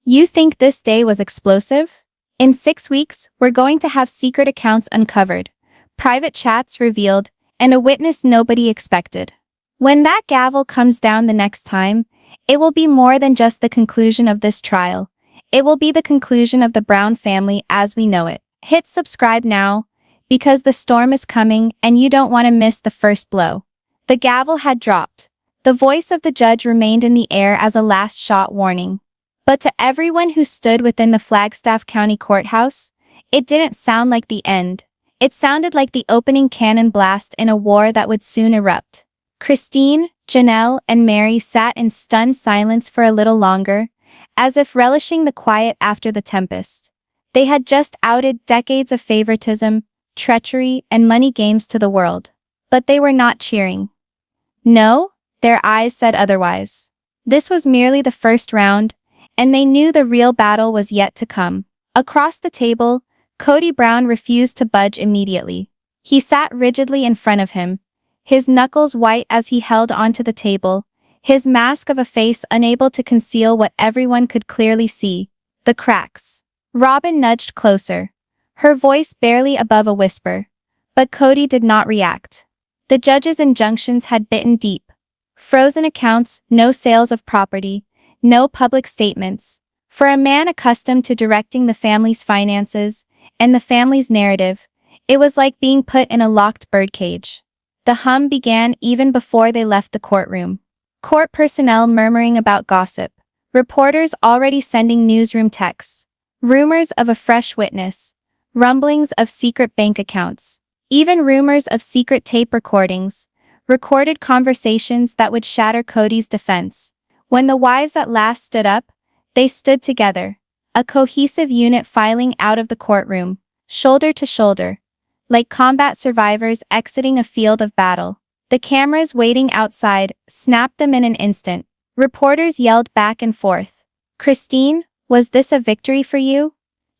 You think this day was explosive? In 6 weeks, we're going to have secret accounts uncovered, private chats revealed, and a witness nobody expected. When that gavel comes down the next time, it will be more than just the conclusion of this trial. It will be the conclusion of the Brown family as we know it. Hit subscribe now, because the storm is coming and you don't want to miss the first blow. The gavel had dropped. The voice of the judge remained in the air as a last shot warning. But to everyone who stood within the Flagstaff County Courthouse, it didn't sound like the end. It sounded like the opening cannon blast in a war that would soon erupt. Christine, Janelle, and Meri sat in stunned silence for a little longer, as if relishing the quiet after the tempest. They had just outed decades of favoritism, treachery, and money games to the world. But they were not cheering. No, their eyes said otherwise. This was merely the first round, and they knew the real battle was yet to come. Across the table, Kody Brown refused to budge immediately. He sat rigidly in front of him, his knuckles white as he held onto the table, his mask of a face unable to conceal what everyone could clearly see, the cracks. Robyn nudged closer, her voice barely above a whisper. But Kody did not react. The judge's injunctions had bitten deep. Frozen accounts, no sales of property, no public statements. For a man accustomed to directing the family's finances and the family's narrative, it was like being put in a locked birdcage. The hum began even before they left the courtroom. Court personnel murmuring about gossip, reporters already sending newsroom texts, rumors of a fresh witness, rumblings of secret bank accounts, even rumors of secret tape recordings, recorded conversations that would shatter Kody's defense. When the wives at last stood up, they stood together, a cohesive unit filing out of the courtroom, shoulder to shoulder, like combat survivors exiting a field of battle. The cameras waiting outside snapped them in an instant. Reporters yelled back and forth. Christine, was this a victory for you?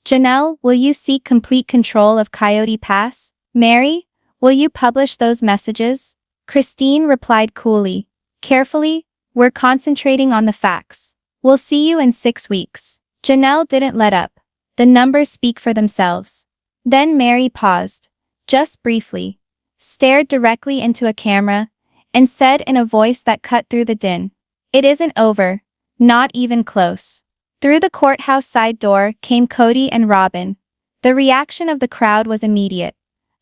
Janelle, will you seek complete control of Coyote Pass? Meri, will you publish those messages? Christine replied coolly. Carefully, we're concentrating on the facts. We'll see you in 6 weeks. Janelle didn't let up. The numbers speak for themselves. Then Meri paused, just briefly, stared directly into a camera, and said in a voice that cut through the din, "It isn't over, not even close." Through the courthouse side door came Kody and Robyn. The reaction of the crowd was immediate.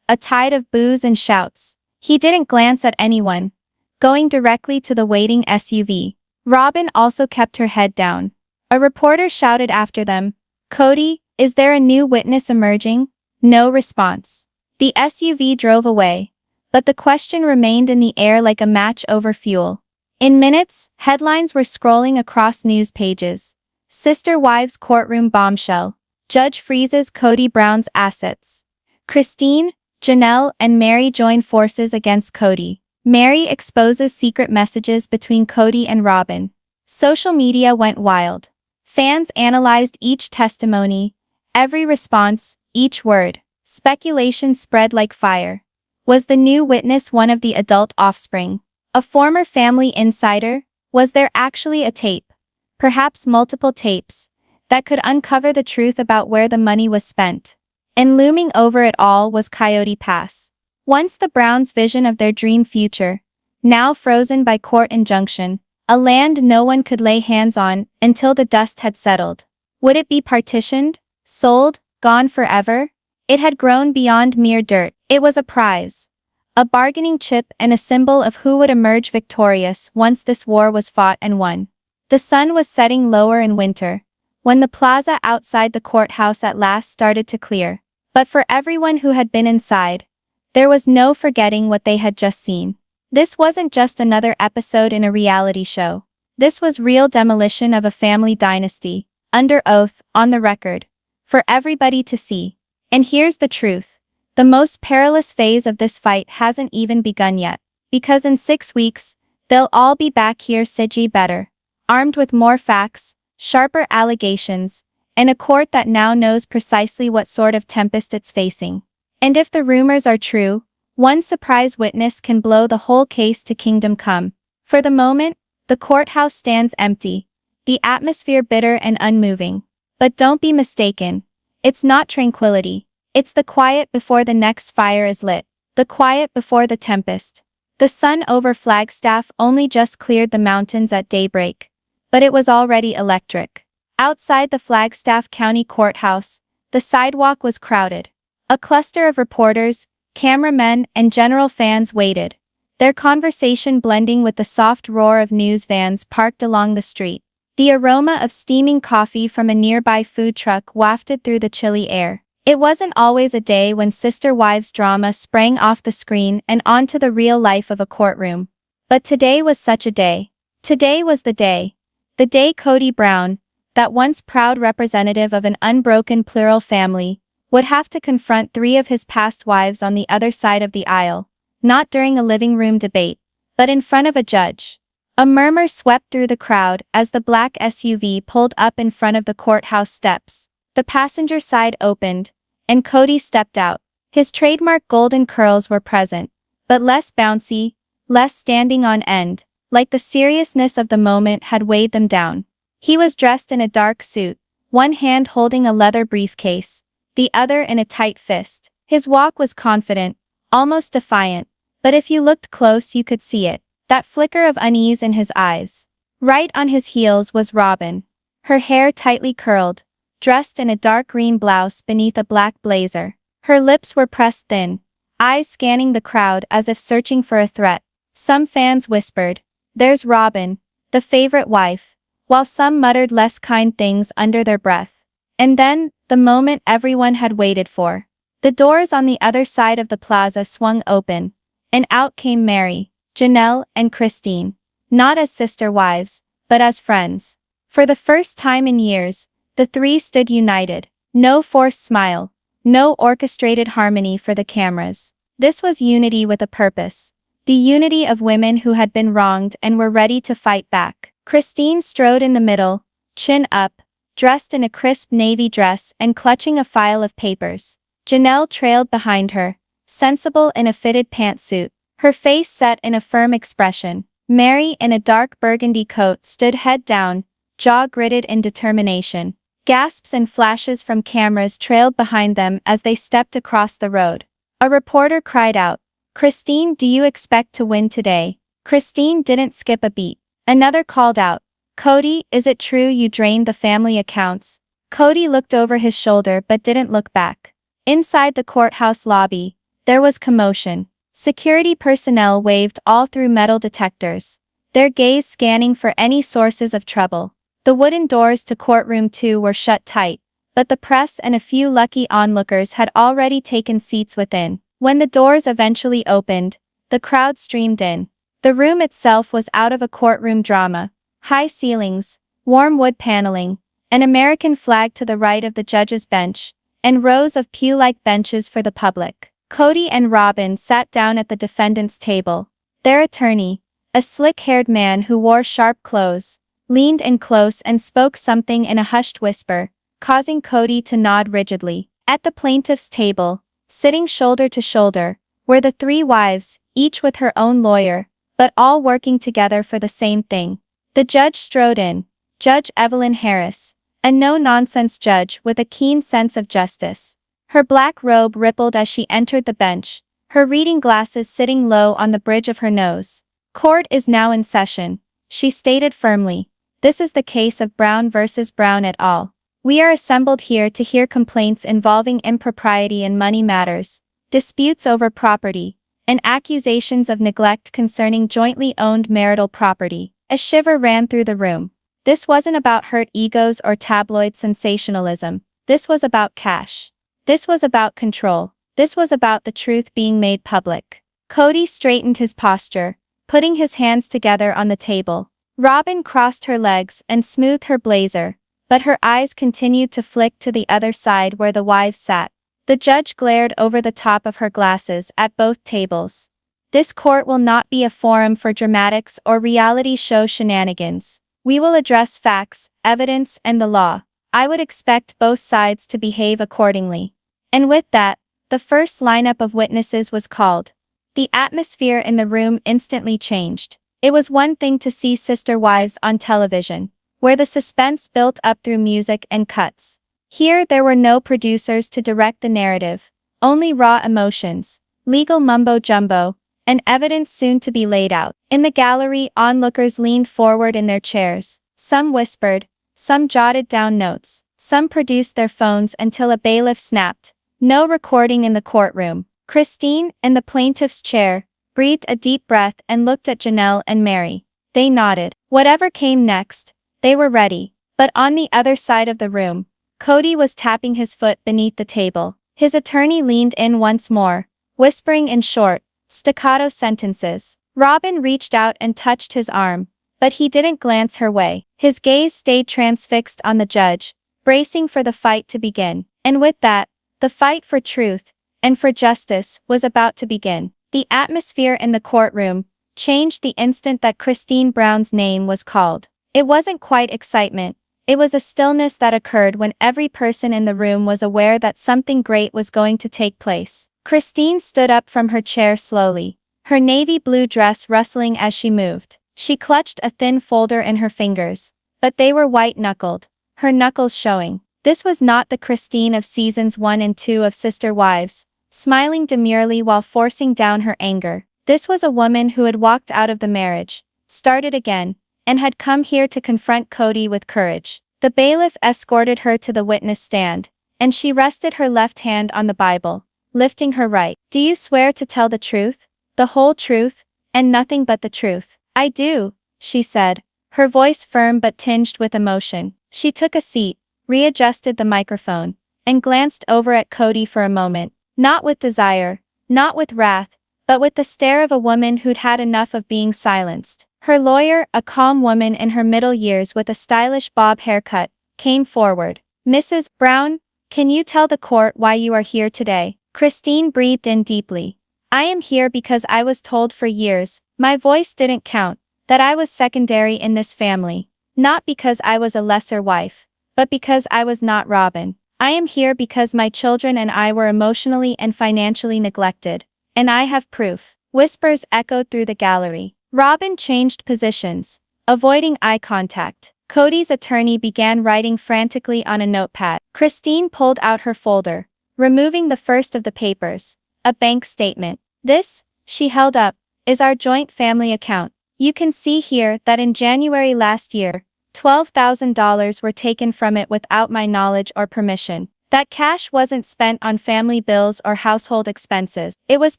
A tide of boos and shouts. He didn't glance at anyone, going directly to the waiting SUV. Robyn also kept her head down. A reporter shouted after them, "Kody, is there a new witness emerging?" No response. The SUV drove away, but the question remained in the air like a match over fuel. In minutes, headlines were scrolling across news pages. Sister wives courtroom bombshell. Judge freezes Kody Brown's assets. Christine, Janelle, and Meri join forces against Kody. Meri exposes secret messages between Kody and Robyn. Social media went wild. Fans analyzed each testimony, every response, each word. Speculation spread like fire. Was the new witness one of the adult offspring? A former family insider? Was there actually a tape? Perhaps multiple tapes, that could uncover the truth about where the money was spent. And looming over it all was Coyote Pass. Once the Browns' vision of their dream future, now frozen by court injunction, a land no one could lay hands on until the dust had settled. Would it be partitioned, sold, gone forever? It had grown beyond mere dirt. It was a prize, a bargaining chip and a symbol of who would emerge victorious once this war was fought and won. The sun was setting lower in winter, when the plaza outside the courthouse at last started to clear. But for everyone who had been inside, there was no forgetting what they had just seen. This wasn't just another episode in a reality show. This was real demolition of a family dynasty, under oath, on the record, for everybody to see. And here's the truth. The most perilous phase of this fight hasn't even begun yet. Because in 6 weeks, they'll all be back here better, armed with more facts, sharper allegations, and a court that now knows precisely what sort of tempest it's facing. And if the rumors are true, one surprise witness can blow the whole case to kingdom come. For the moment, the courthouse stands empty, the atmosphere bitter and unmoving. But don't be mistaken. It's not tranquility. It's the quiet before the next fire is lit. The quiet before the tempest. The sun over Flagstaff only just cleared the mountains at daybreak. But it was already electric. Outside the Flagstaff County Courthouse, the sidewalk was crowded. A cluster of reporters, cameramen, and general fans waited, their conversation blending with the soft roar of news vans parked along the street. The aroma of steaming coffee from a nearby food truck wafted through the chilly air. It wasn't always a day when Sister Wives drama sprang off the screen and onto the real life of a courtroom. But today was such a day. Today was the day. The day Kody Brown, that once proud representative of an unbroken plural family, would have to confront 3 of his past wives on the other side of the aisle, not during a living room debate, but in front of a judge. A murmur swept through the crowd as the black SUV pulled up in front of the courthouse steps. The passenger side opened, and Kody stepped out. His trademark golden curls were present, but less bouncy, less standing on end, like the seriousness of the moment had weighed them down. He was dressed in a dark suit, one hand holding a leather briefcase, the other in a tight fist. His walk was confident, almost defiant, but if you looked close you could see it, that flicker of unease in his eyes. Right on his heels was Robyn, her hair tightly curled, dressed in a dark green blouse beneath a black blazer. Her lips were pressed thin, eyes scanning the crowd as if searching for a threat. Some fans whispered, "There's Robyn, the favorite wife," while some muttered less kind things under their breath. And then, the moment everyone had waited for. The doors on the other side of the plaza swung open, and out came Meri, Janelle, and Christine, not as sister wives, but as friends. For the first time in years, the 3 stood united. No forced smile, no orchestrated harmony for the cameras. This was unity with a purpose. The unity of women who had been wronged and were ready to fight back. Christine strode in the middle, chin up, dressed in a crisp navy dress and clutching a file of papers. Janelle trailed behind her, sensible in a fitted pantsuit, her face set in a firm expression. Meri, in a dark burgundy coat, stood head down, jaw gritted in determination. Gasps and flashes from cameras trailed behind them as they stepped across the road. A reporter cried out, "Christine, do you expect to win today?" Christine didn't skip a beat. Another called out, "Kody, is it true you drained the family accounts?" Kody looked over his shoulder but didn't look back. Inside the courthouse lobby, there was commotion. Security personnel waved all through metal detectors, their gaze scanning for any sources of trouble. The wooden doors to Courtroom 2 were shut tight, but the press and a few lucky onlookers had already taken seats within. When the doors eventually opened, the crowd streamed in. The room itself was out of a courtroom drama. High ceilings, warm wood paneling, an American flag to the right of the judge's bench, and rows of pew-like benches for the public. Kody and Robyn sat down at the defendant's table. Their attorney, a slick-haired man who wore sharp clothes, leaned in close and spoke something in a hushed whisper, causing Kody to nod rigidly. At the plaintiff's table, sitting shoulder to shoulder, were the 3 wives, each with her own lawyer, but all working together for the same thing. The judge strode in, Judge Evelyn Harris, a no-nonsense judge with a keen sense of justice. Her black robe rippled as she entered the bench, her reading glasses sitting low on the bridge of her nose. "Court is now in session," she stated firmly. "This is the case of Brown versus Brown et al. We are assembled here to hear complaints involving impropriety in money matters, disputes over property, and accusations of neglect concerning jointly owned marital property." A shiver ran through the room. This wasn't about hurt egos or tabloid sensationalism. This was about cash. This was about control. This was about the truth being made public. Kody straightened his posture, putting his hands together on the table. Robyn crossed her legs and smoothed her blazer, but her eyes continued to flick to the other side where the wives sat. The judge glared over the top of her glasses at both tables. "This court will not be a forum for dramatics or reality show shenanigans. We will address facts, evidence, and the law. I would expect both sides to behave accordingly." And with that, the first lineup of witnesses was called. The atmosphere in the room instantly changed. It was one thing to see sister wives on television, where the suspense built up through music and cuts. Here there were no producers to direct the narrative, only raw emotions, legal mumbo-jumbo, and evidence soon to be laid out. In the gallery, onlookers leaned forward in their chairs. Some whispered, some jotted down notes, some produced their phones until a bailiff snapped. No recording in the courtroom. Christine, in the plaintiff's chair, breathed a deep breath and looked at Janelle and Meri. They nodded. Whatever came next, they were ready. But on the other side of the room, Kody was tapping his foot beneath the table. His attorney leaned in once more, whispering in short, staccato sentences. Robyn reached out and touched his arm, but he didn't glance her way. His gaze stayed transfixed on the judge, bracing for the fight to begin. And with that, the fight for truth and for justice was about to begin. The atmosphere in the courtroom changed the instant that Kody Brown's name was called. It wasn't quite excitement. It was a stillness that occurred when every person in the room was aware that something great was going to take place. Christine stood up from her chair slowly, her navy blue dress rustling as she moved. She clutched a thin folder in her fingers, but they were white-knuckled, her knuckles showing. This was not the Christine of seasons 1 and 2 of Sister Wives, smiling demurely while forcing down her anger. This was a woman who had walked out of the marriage, started again, and had come here to confront Kody with courage. The bailiff escorted her to the witness stand, and she rested her left hand on the Bible, lifting her right. "Do you swear to tell the truth, the whole truth, and nothing but the truth?" "I do," she said, her voice firm but tinged with emotion. She took a seat, readjusted the microphone, and glanced over at Kody for a moment, not with desire, not with wrath, but with the stare of a woman who'd had enough of being silenced. Her lawyer, a calm woman in her middle years with a stylish bob haircut, came forward. "Mrs. Brown, can you tell the court why you are here today?" Christine breathed in deeply. "I am here because I was told for years, my voice didn't count, that I was secondary in this family. Not because I was a lesser wife, but because I was not Robyn. I am here because my children and I were emotionally and financially neglected. And I have proof." Whispers echoed through the gallery. Robyn changed positions, avoiding eye contact. Kody's attorney began writing frantically on a notepad. Christine pulled out her folder, removing the first of the papers, a bank statement. "This," she held up, "is our joint family account. You can see here that in January last year, $12,000 were taken from it without my knowledge or permission. That cash wasn't spent on family bills or household expenses. It was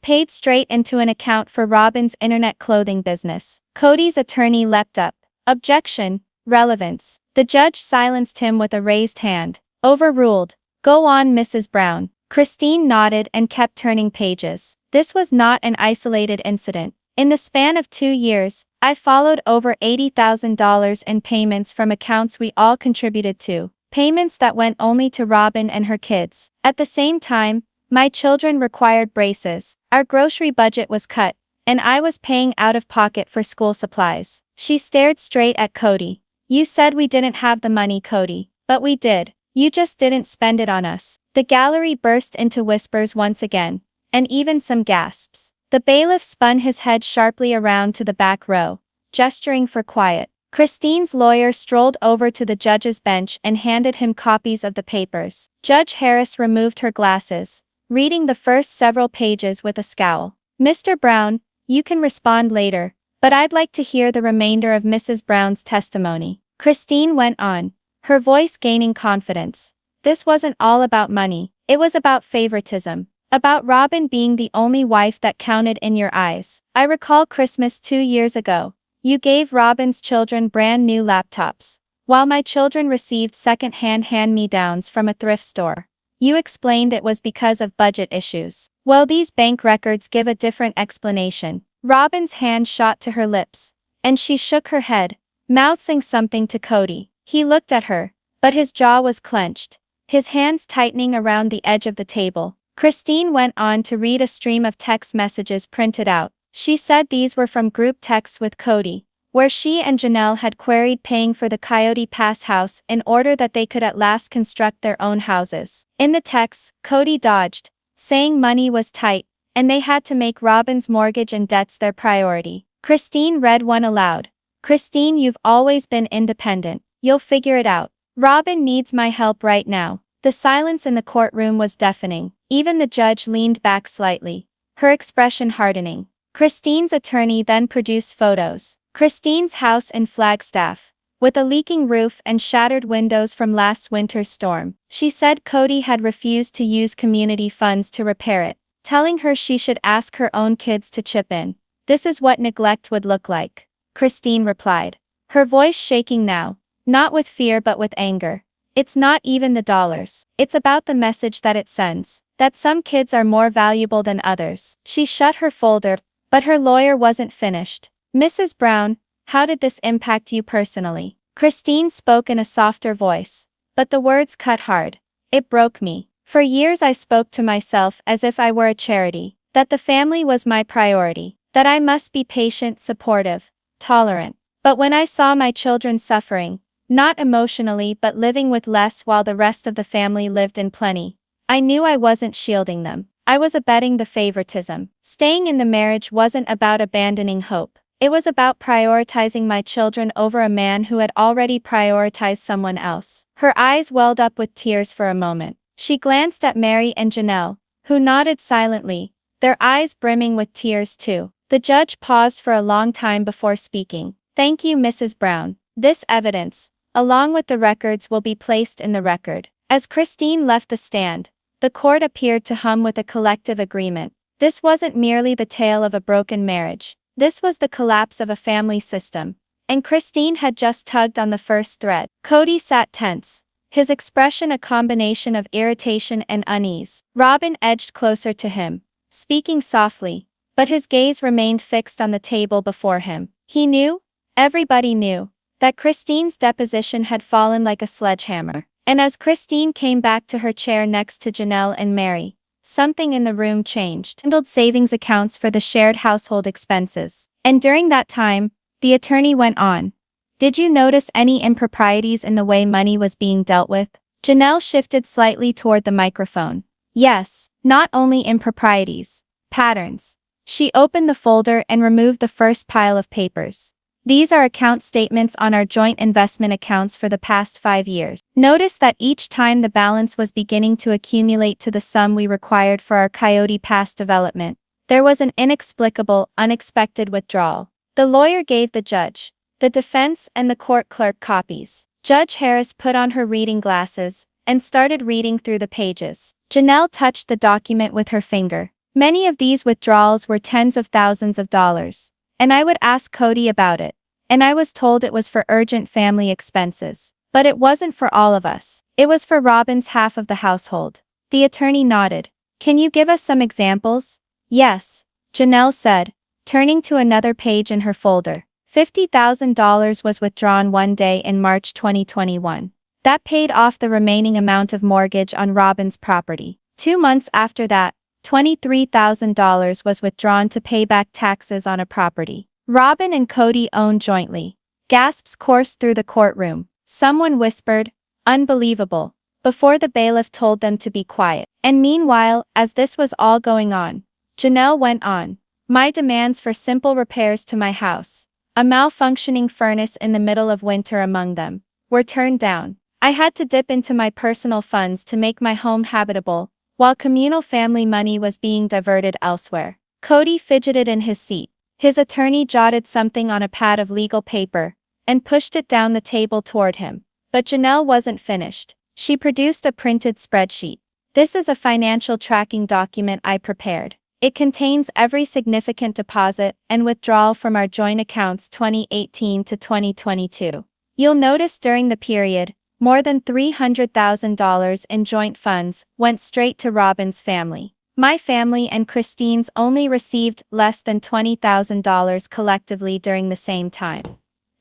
paid straight into an account for Robyn's internet clothing business." Kody's attorney leapt up. "Objection, relevance." The judge silenced him with a raised hand. "Overruled. Go on, Mrs. Brown." Christine nodded and kept turning pages. "This was not an isolated incident. In the span of 2 years, I followed over $80,000 in payments from accounts we all contributed to. Payments that went only to Robyn and her kids. At the same time, my children required braces, our grocery budget was cut, and I was paying out of pocket for school supplies." She stared straight at Kody. "You said we didn't have the money, Kody, but we did. You just didn't spend it on us." The gallery burst into whispers once again, and even some gasps. The bailiff spun his head sharply around to the back row, gesturing for quiet. Christine's lawyer strolled over to the judge's bench and handed him copies of the papers. Judge Harris removed her glasses, reading the first several pages with a scowl. "Mr. Brown, you can respond later, but I'd like to hear the remainder of Mrs. Brown's testimony." Christine went on, her voice gaining confidence. "This wasn't all about money, it was about favoritism. About Robyn being the only wife that counted in your eyes. I recall Christmas 2 years ago. You gave Robyn's children brand new laptops, while my children received second-hand hand-me-downs from a thrift store. You explained it was because of budget issues. Well, these bank records give a different explanation." Robyn's hand shot to her lips, and she shook her head, mouthing something to Kody. He looked at her, but his jaw was clenched, his hands tightening around the edge of the table. Christine went on to read a stream of text messages printed out. She said these were from group texts with Kody, where she and Janelle had queried paying for the Coyote Pass house in order that they could at last construct their own houses. In the texts, Kody dodged, saying money was tight, and they had to make Robyn's mortgage and debts their priority. Christine read one aloud. "Christine, you've always been independent. You'll figure it out. Robyn needs my help right now. The silence in the courtroom was deafening. Even the judge leaned back slightly, her expression hardening. Christine's attorney then produced photos. Christine's house in Flagstaff, with a leaking roof and shattered windows from last winter's storm. She said Kody had refused to use community funds to repair it, telling her she should ask her own kids to chip in. This is what neglect would look like, Christine replied, her voice shaking now, not with fear but with anger. It's not even the dollars. It's about the message that it sends, that some kids are more valuable than others. She shut her folder, but her lawyer wasn't finished. Mrs. Brown, how did this impact you personally? Christine spoke in a softer voice, but the words cut hard. It broke me. For years I spoke to myself as if I were a charity, that the family was my priority, that I must be patient, supportive, tolerant. But when I saw my children suffering, not emotionally but living with less while the rest of the family lived in plenty, I knew I wasn't shielding them. I was abetting the favoritism. Staying in the marriage wasn't about abandoning hope. It was about prioritizing my children over a man who had already prioritized someone else. Her eyes welled up with tears for a moment. She glanced at Meri and Janelle, who nodded silently, their eyes brimming with tears too. The judge paused for a long time before speaking. Thank you, Mrs. Brown. This evidence, along with the records, will be placed in the record. As Christine left the stand, the court appeared to hum with a collective agreement. This wasn't merely the tale of a broken marriage. This was the collapse of a family system. And Christine had just tugged on the first thread. Kody sat tense, his expression a combination of irritation and unease. Robyn edged closer to him, speaking softly, but his gaze remained fixed on the table before him. He knew, everybody knew, that Christine's deposition had fallen like a sledgehammer. And as Christine came back to her chair next to Janelle and Meri, something in the room changed. Handled savings accounts for the shared household expenses. And during that time, the attorney went on. Did you notice any improprieties in the way money was being dealt with? Janelle shifted slightly toward the microphone. Yes, not only improprieties, patterns. She opened the folder and removed the first pile of papers. These are account statements on our joint investment accounts for the past 5 years. Notice that each time the balance was beginning to accumulate to the sum we required for our Coyote Pass development, there was an inexplicable, unexpected withdrawal. The lawyer gave the judge, the defense and the court clerk copies. Judge Harris put on her reading glasses and started reading through the pages. Janelle touched the document with her finger. Many of these withdrawals were tens of thousands of dollars. And I would ask Kody about it. And I was told it was for urgent family expenses. But it wasn't for all of us. It was for Robyn's half of the household. The attorney nodded. Can you give us some examples? Yes, Janelle said, turning to another page in her folder. $50,000 was withdrawn one day in March 2021. That paid off the remaining amount of mortgage on Robyn's property. 2 months after that, $23,000 was withdrawn to pay back taxes on a property Robyn and Kody owned jointly. Gasps coursed through the courtroom. Someone whispered, "Unbelievable," before the bailiff told them to be quiet. And meanwhile, as this was all going on, Janelle went on. My demands for simple repairs to my house, a malfunctioning furnace in the middle of winter among them, were turned down. I had to dip into my personal funds to make my home habitable, while communal family money was being diverted elsewhere. Kody fidgeted in his seat. His attorney jotted something on a pad of legal paper and pushed it down the table toward him. But Janelle wasn't finished. She produced a printed spreadsheet. This is a financial tracking document I prepared. It contains every significant deposit and withdrawal from our joint accounts 2018 to 2022. You'll notice during the period, more than $300,000 in joint funds went straight to Robyn's family. My family and Christine's only received less than $20,000 collectively during the same time.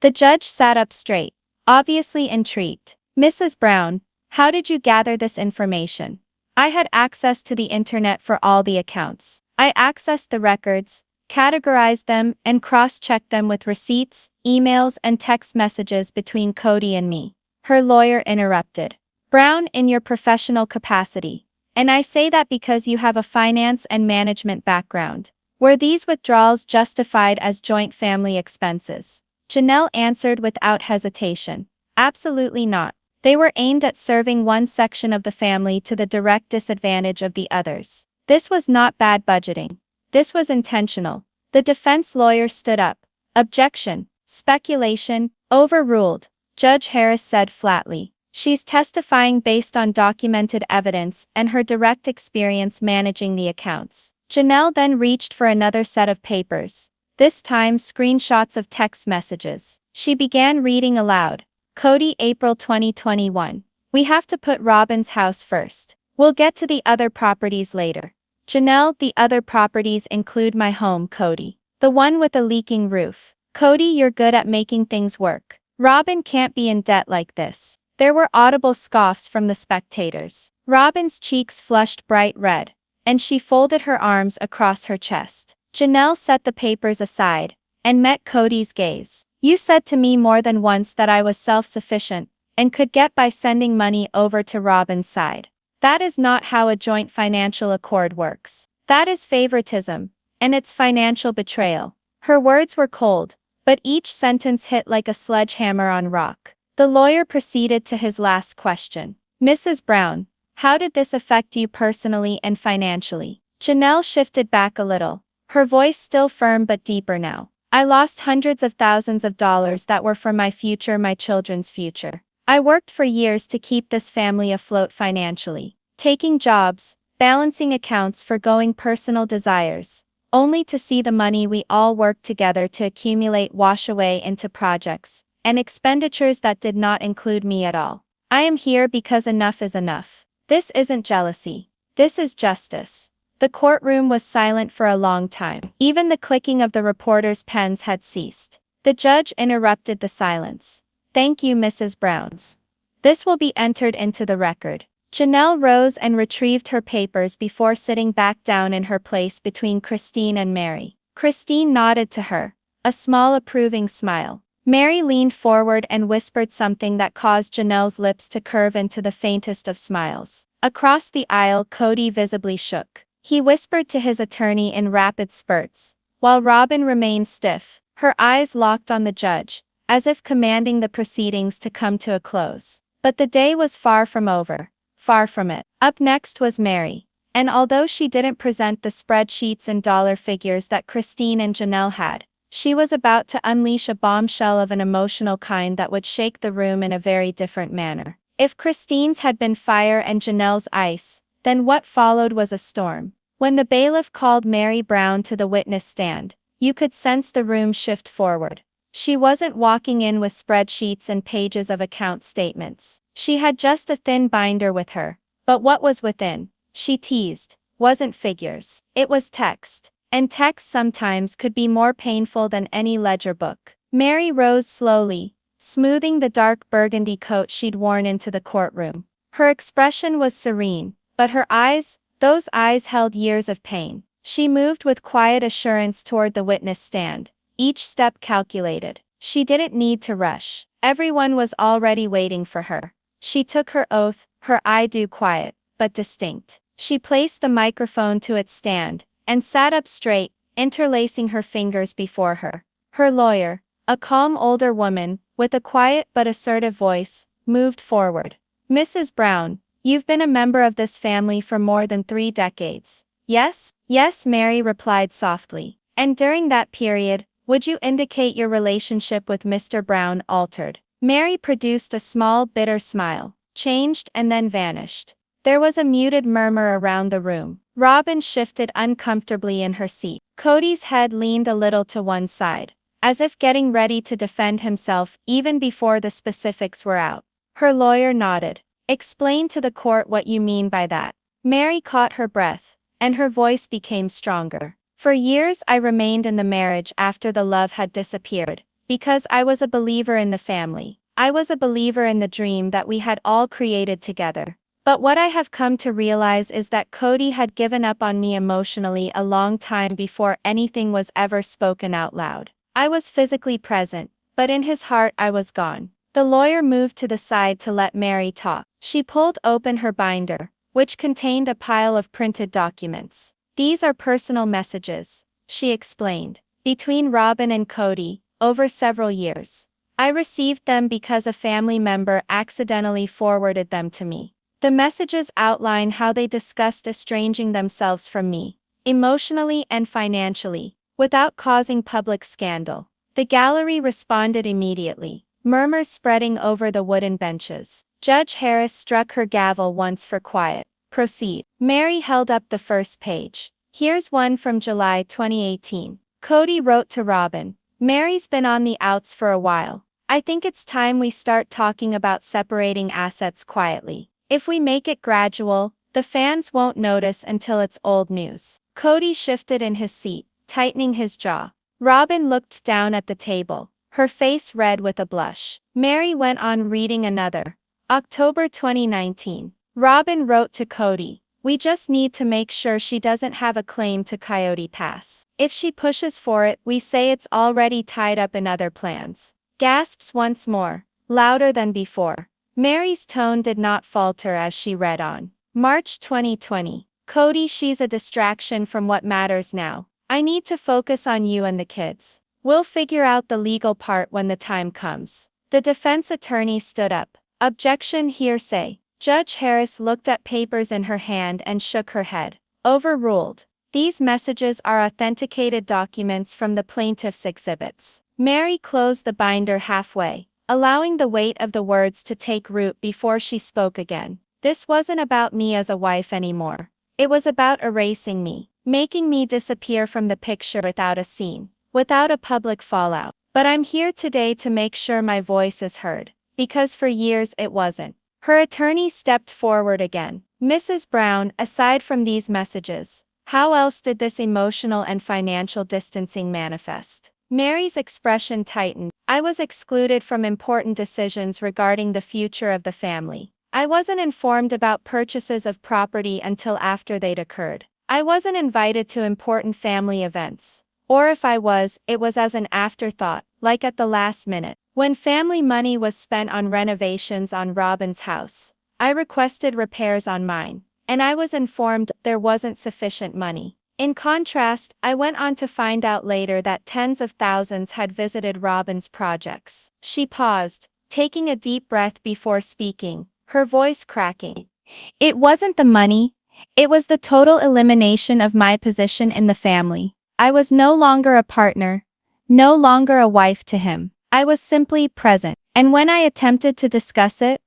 The judge sat up straight, obviously intrigued. Mrs. Brown, how did you gather this information? I had access to the internet for all the accounts. I accessed the records, categorized them, and cross-checked them with receipts, emails, and text messages between Kody and me. Her lawyer interrupted. Brown, in your professional capacity. And I say that because you have a finance and management background. Were these withdrawals justified as joint family expenses? Janelle answered without hesitation. Absolutely not. They were aimed at serving one section of the family to the direct disadvantage of the others. This was not bad budgeting. This was intentional. The defense lawyer stood up. Objection. Speculation. Overruled. Judge Harris said flatly. She's testifying based on documented evidence and her direct experience managing the accounts. Janelle then reached for another set of papers. This time screenshots of text messages. She began reading aloud. Kody, April 2021. We have to put Robyn's house first. We'll get to the other properties later. Janelle, the other properties include my home, Kody. The one with a leaking roof. Kody, you're good at making things work. Robyn can't be in debt like this. There were audible scoffs from the spectators. Robyn's cheeks flushed bright red, and she folded her arms across her chest. Janelle set the papers aside and met Kody's gaze. You said to me more than once that I was self-sufficient and could get by sending money over to Robyn's side. That is not how a joint financial accord works. That is favoritism, and it's financial betrayal. Her words were cold, but each sentence hit like a sledgehammer on rock. The lawyer proceeded to his last question. Mrs. Brown, how did this affect you personally and financially? Janelle shifted back a little, her voice still firm but deeper now. I lost hundreds of thousands of dollars that were for my future, my children's future. I worked for years to keep this family afloat financially, taking jobs, balancing accounts, forgoing personal desires, only to see the money we all worked together to accumulate wash away into projects and expenditures that did not include me at all. I am here because enough is enough. This isn't jealousy. This is justice. The courtroom was silent for a long time. Even the clicking of the reporters' pens had ceased. The judge interrupted the silence. Thank you, Mrs. Brown. This will be entered into the record. Janelle rose and retrieved her papers before sitting back down in her place between Christine and Meri. Christine nodded to her, a small approving smile. Meri leaned forward and whispered something that caused Janelle's lips to curve into the faintest of smiles. Across the aisle, Kody visibly shook. He whispered to his attorney in rapid spurts, while Robyn remained stiff, her eyes locked on the judge, as if commanding the proceedings to come to a close. But the day was far from over. Far from it. Up next was Meri, and although she didn't present the spreadsheets and dollar figures that Christine and Janelle had, she was about to unleash a bombshell of an emotional kind that would shake the room in a very different manner. If Christine's had been fire and Janelle's ice, then what followed was a storm. When the bailiff called Meri Brown to the witness stand, you could sense the room shift forward. She wasn't walking in with spreadsheets and pages of account statements. She had just a thin binder with her. But what was within, she teased, wasn't figures. It was text. And text sometimes could be more painful than any ledger book. Meri rose slowly, smoothing the dark burgundy coat she'd worn into the courtroom. Her expression was serene, but her eyes, those eyes held years of pain. She moved with quiet assurance toward the witness stand, each step calculated. She didn't need to rush. Everyone was already waiting for her. She took her oath, her I do quiet, but distinct. She placed the microphone to its stand, and sat up straight, interlacing her fingers before her. Her lawyer, a calm older woman, with a quiet but assertive voice, moved forward. Mrs. Brown, you've been a member of this family for more than 3 decades. Yes? Yes, Meri replied softly. And during that period, would you indicate your relationship with Mr. Brown altered? Meri produced a small bitter smile, changed and then vanished. There was a muted murmur around the room. Robyn shifted uncomfortably in her seat. Kody's head leaned a little to one side, as if getting ready to defend himself even before the specifics were out. Her lawyer nodded. Explain to the court what you mean by that. Meri caught her breath, and her voice became stronger. For years I remained in the marriage after the love had disappeared, because I was a believer in the family. I was a believer in the dream that we had all created together. But what I have come to realize is that Kody had given up on me emotionally a long time before anything was ever spoken out loud. I was physically present, but in his heart I was gone. The lawyer moved to the side to let Meri talk. She pulled open her binder, which contained a pile of printed documents. These are personal messages, she explained, between Robyn and Kody, over several years. I received them because a family member accidentally forwarded them to me. The messages outline how they discussed estranging themselves from me, emotionally and financially, without causing public scandal. The gallery responded immediately, murmurs spreading over the wooden benches. Judge Harris struck her gavel once for quiet. Proceed. Meri held up the first page. Here's one from July 2018. Kody wrote to Robyn, "Meri's been on the outs for a while. I think it's time we start talking about separating assets quietly. If we make it gradual, the fans won't notice until it's old news." Kody shifted in his seat, tightening his jaw. Robyn looked down at the table, her face red with a blush. Meri went on reading another. October 2019. Robyn wrote to Kody, "We just need to make sure she doesn't have a claim to Coyote Pass. If she pushes for it, we say it's already tied up in other plans." Gasps once more, louder than before. Meri's tone did not falter as she read on. March 2020. Kody, she's a distraction from what matters now. I need to focus on you and the kids. We'll figure out the legal part when the time comes. The defense attorney stood up. Objection, hearsay. Judge Harris looked at papers in her hand and shook her head. Overruled. These messages are authenticated documents from the plaintiff's exhibits. Meri closed the binder halfway, allowing the weight of the words to take root before she spoke again. This wasn't about me as a wife anymore. It was about erasing me, making me disappear from the picture without a scene, without a public fallout. But I'm here today to make sure my voice is heard, because for years it wasn't. Her attorney stepped forward again. Mrs. Brown, aside from these messages, how else did this emotional and financial distancing manifest? Meri's expression tightened. I was excluded from important decisions regarding the future of the family. I wasn't informed about purchases of property until after they'd occurred. I wasn't invited to important family events. Or if I was, it was as an afterthought, like at the last minute. When family money was spent on renovations on Robyn's house, I requested repairs on mine, and I was informed there wasn't sufficient money. In contrast, I went on to find out later that tens of thousands had visited Robyn's projects. She paused, taking a deep breath before speaking, her voice cracking. It wasn't the money, it was the total elimination of my position in the family. I was no longer a partner, no longer a wife to him. I was simply present, and when I attempted to discuss it,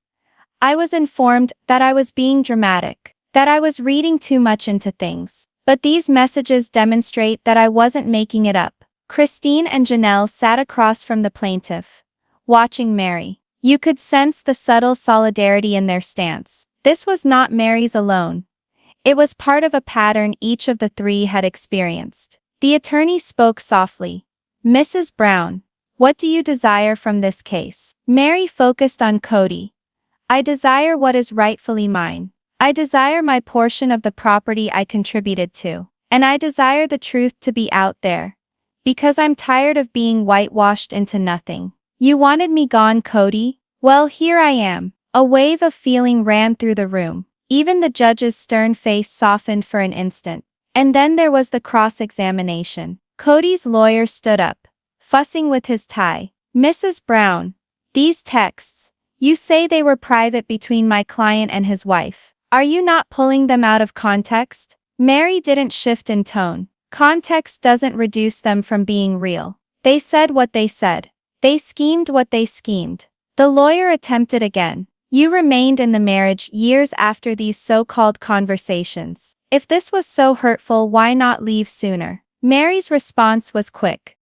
I was informed that I was being dramatic, that I was reading too much into things. But these messages demonstrate that I wasn't making it up. Christine and Janelle sat across from the plaintiff, watching Meri. You could sense the subtle solidarity in their stance. This was not Meri's alone. It was part of a pattern each of the three had experienced. The attorney spoke softly. Mrs. Brown, what do you desire from this case? Meri focused on Kody. I desire what is rightfully mine. I desire my portion of the property I contributed to. And I desire the truth to be out there. Because I'm tired of being whitewashed into nothing. You wanted me gone, Kody? Well, here I am. A wave of feeling ran through the room. Even the judge's stern face softened for an instant. And then there was the cross-examination. Kody's lawyer stood up, fussing with his tie. Mrs. Brown, these texts, you say they were private between my client and his wife. Are you not pulling them out of context? Meri didn't shift in tone. Context doesn't reduce them from being real. They said what they said. They schemed what they schemed. The lawyer attempted again. You remained in the marriage years after these so-called conversations. If this was so hurtful, why not leave sooner? Meri's response was quick.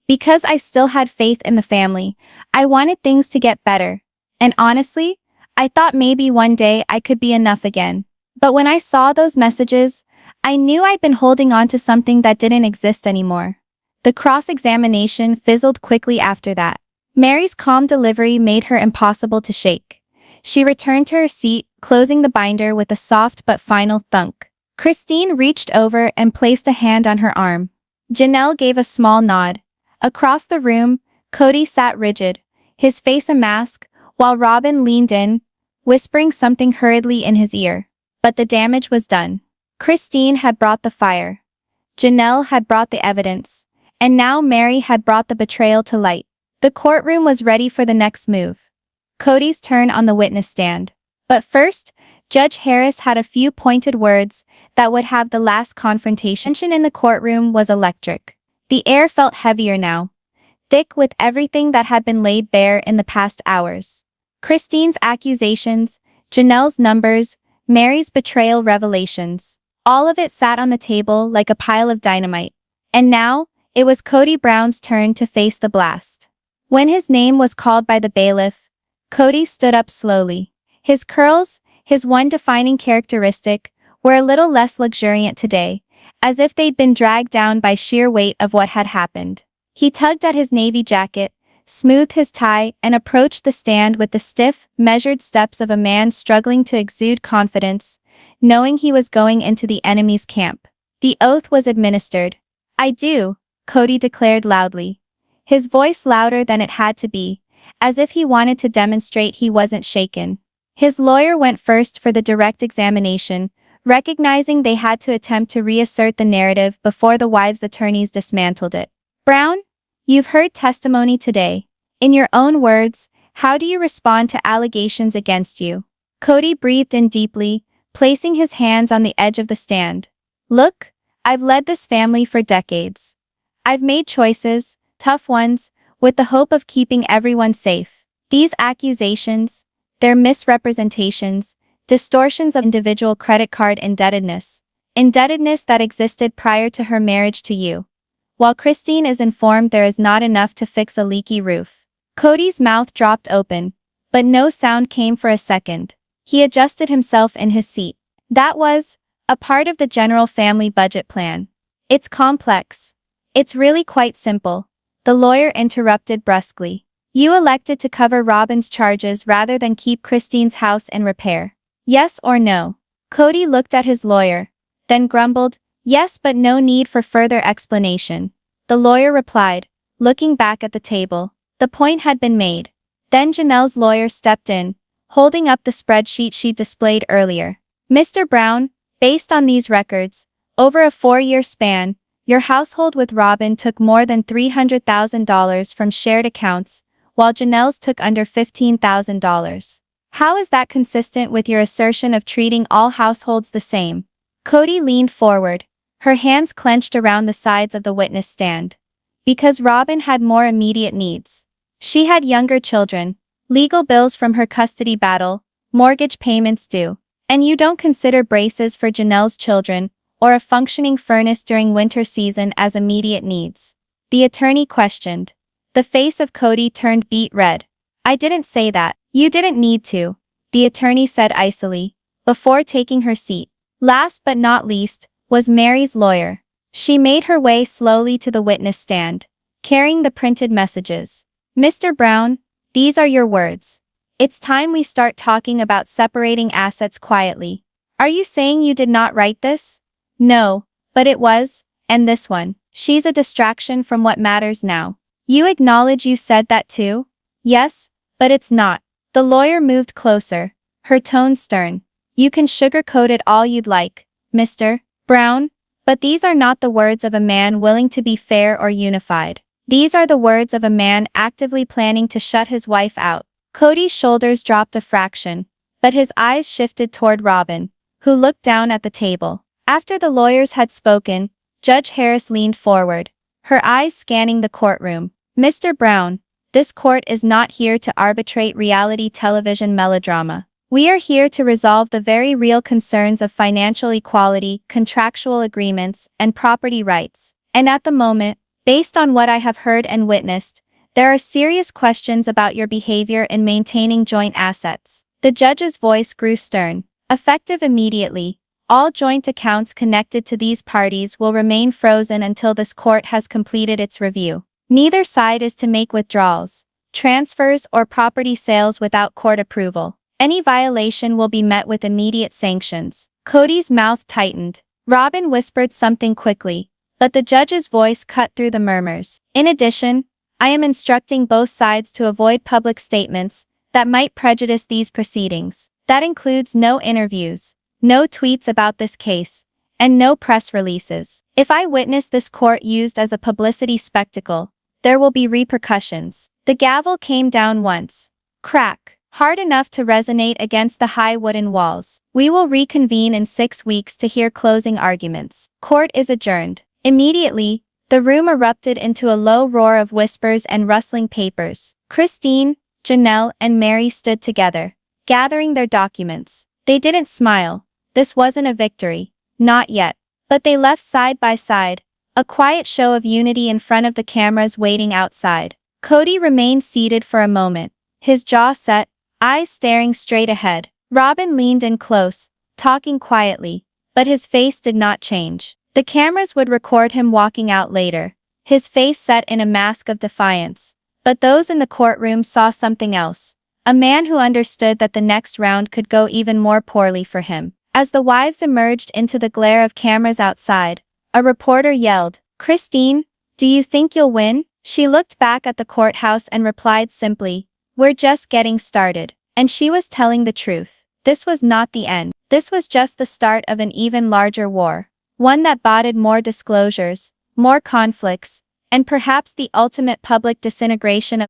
Because I still had faith in the family. I wanted things to get better. And honestly, I thought maybe one day I could be enough again. But when I saw those messages, I knew I'd been holding on to something that didn't exist anymore. The cross-examination fizzled quickly after that. Meri's calm delivery made her impossible to shake. She returned to her seat, closing the binder with a soft but final thunk. Christine reached over and placed a hand on her arm. Janelle gave a small nod. Across the room, Kody sat rigid, his face a mask, while Robyn leaned in, whispering something hurriedly in his ear. But the damage was done. Christine had brought the fire. Janelle had brought the evidence. And now Meri had brought the betrayal to light. The courtroom was ready for the next move. Kody's turn on the witness stand. But first, Judge Harris had a few pointed words that would have the last confrontation. Tension in the courtroom was electric. The air felt heavier now, thick with everything that had been laid bare in the past hours. Christine's accusations, Janelle's numbers, Meri's betrayal revelations. All of it sat on the table like a pile of dynamite. And now, it was Kody Brown's turn to face the blast. When his name was called by the bailiff, Kody stood up slowly. His curls, his one defining characteristic, were a little less luxuriant today, as if they'd been dragged down by sheer weight of what had happened. He tugged at his navy jacket, smoothed his tie, and approached the stand with the stiff, measured steps of a man struggling to exude confidence, knowing he was going into the enemy's camp. The oath was administered. "I do," Kody declared loudly, his voice louder than it had to be, as if he wanted to demonstrate he wasn't shaken. His lawyer went first for the direct examination, recognizing they had to attempt to reassert the narrative before the wives' attorneys dismantled it. "Brown, you've heard testimony today. In your own words, how do you respond to allegations against you?" Kody breathed in deeply, placing his hands on the edge of the stand. "Look, I've led this family for decades. I've made choices, tough ones, with the hope of keeping everyone safe. These accusations, their misrepresentations, distortions of individual credit card indebtedness that existed prior to her marriage to you. While Christine is informed there is not enough to fix a leaky roof." Kody's mouth dropped open, but no sound came for a second. He adjusted himself in his seat. "That was a part of the general family budget plan. It's complex. It's really quite simple," the lawyer interrupted brusquely. "You elected to cover Robyn's charges rather than keep Christine's house in repair. Yes or no?" Kody looked at his lawyer, then grumbled, "Yes, but no need for further explanation." The lawyer replied, looking back at the table. The point had been made. Then Janelle's lawyer stepped in, holding up the spreadsheet she'd displayed earlier. "Mr. Brown, based on these records, over a 4-year span, your household with Robyn took more than $300,000 from shared accounts, while Janelle's took under $15,000. How is that consistent with your assertion of treating all households the same?" Kody leaned forward, her hands clenched around the sides of the witness stand. "Because Robyn had more immediate needs. She had younger children, legal bills from her custody battle, mortgage payments due. And you don't consider braces for Janelle's children, or a functioning furnace during winter season as immediate needs?" the attorney questioned. The face of Kody turned beet red. "I didn't say that. You didn't need to," the attorney said icily, before taking her seat. Last but not least, was Meri's lawyer. She made her way slowly to the witness stand, carrying the printed messages. "Mr. Brown, these are your words. It's time we start talking about separating assets quietly. Are you saying you did not write this?" "No, but it was, and this one. She's a distraction from what matters now." "You acknowledge you said that too?" "Yes, but it's not." The lawyer moved closer, her tone stern. "You can sugarcoat it all you'd like, Mr. Brown, but these are not the words of a man willing to be fair or unified. These are the words of a man actively planning to shut his wife out." Kody's shoulders dropped a fraction, but his eyes shifted toward Robyn, who looked down at the table. After the lawyers had spoken, Judge Harris leaned forward, her eyes scanning the courtroom. "Mr. Brown, this court is not here to arbitrate reality television melodrama. We are here to resolve the very real concerns of financial equality, contractual agreements, and property rights. And at the moment, based on what I have heard and witnessed, there are serious questions about your behavior in maintaining joint assets." The judge's voice grew stern. "Effective immediately, all joint accounts connected to these parties will remain frozen until this court has completed its review. Neither side is to make withdrawals, transfers, or property sales without court approval. Any violation will be met with immediate sanctions." Kody's mouth tightened. Robyn whispered something quickly, but the judge's voice cut through the murmurs. "In addition, I am instructing both sides to avoid public statements that might prejudice these proceedings. That includes no interviews, no tweets about this case, and no press releases. If I witness this court used as a publicity spectacle, there will be repercussions. The gavel came down once. Crack. Hard enough to resonate against the high wooden walls. We will reconvene in 6 weeks to hear closing arguments. Court is adjourned. Immediately, the room erupted into a low roar of whispers and rustling papers. Christine, Janelle, and Meri stood together, gathering their documents. They didn't smile. This wasn't a victory. Not yet. But they left side by side, a quiet show of unity in front of the cameras waiting outside. Kody remained seated for a moment, his jaw set, eyes staring straight ahead. Robyn leaned in close, talking quietly, but his face did not change. The cameras would record him walking out later, his face set in a mask of defiance. But those in the courtroom saw something else. A man who understood that the next round could go even more poorly for him. As the wives emerged into the glare of cameras outside, a reporter yelled, "Christine, do you think you'll win?" She looked back at the courthouse and replied simply, "We're just getting started." And she was telling the truth. This was not the end. This was just the start of an even larger war. One that boded more disclosures, more conflicts, and perhaps the ultimate public disintegration of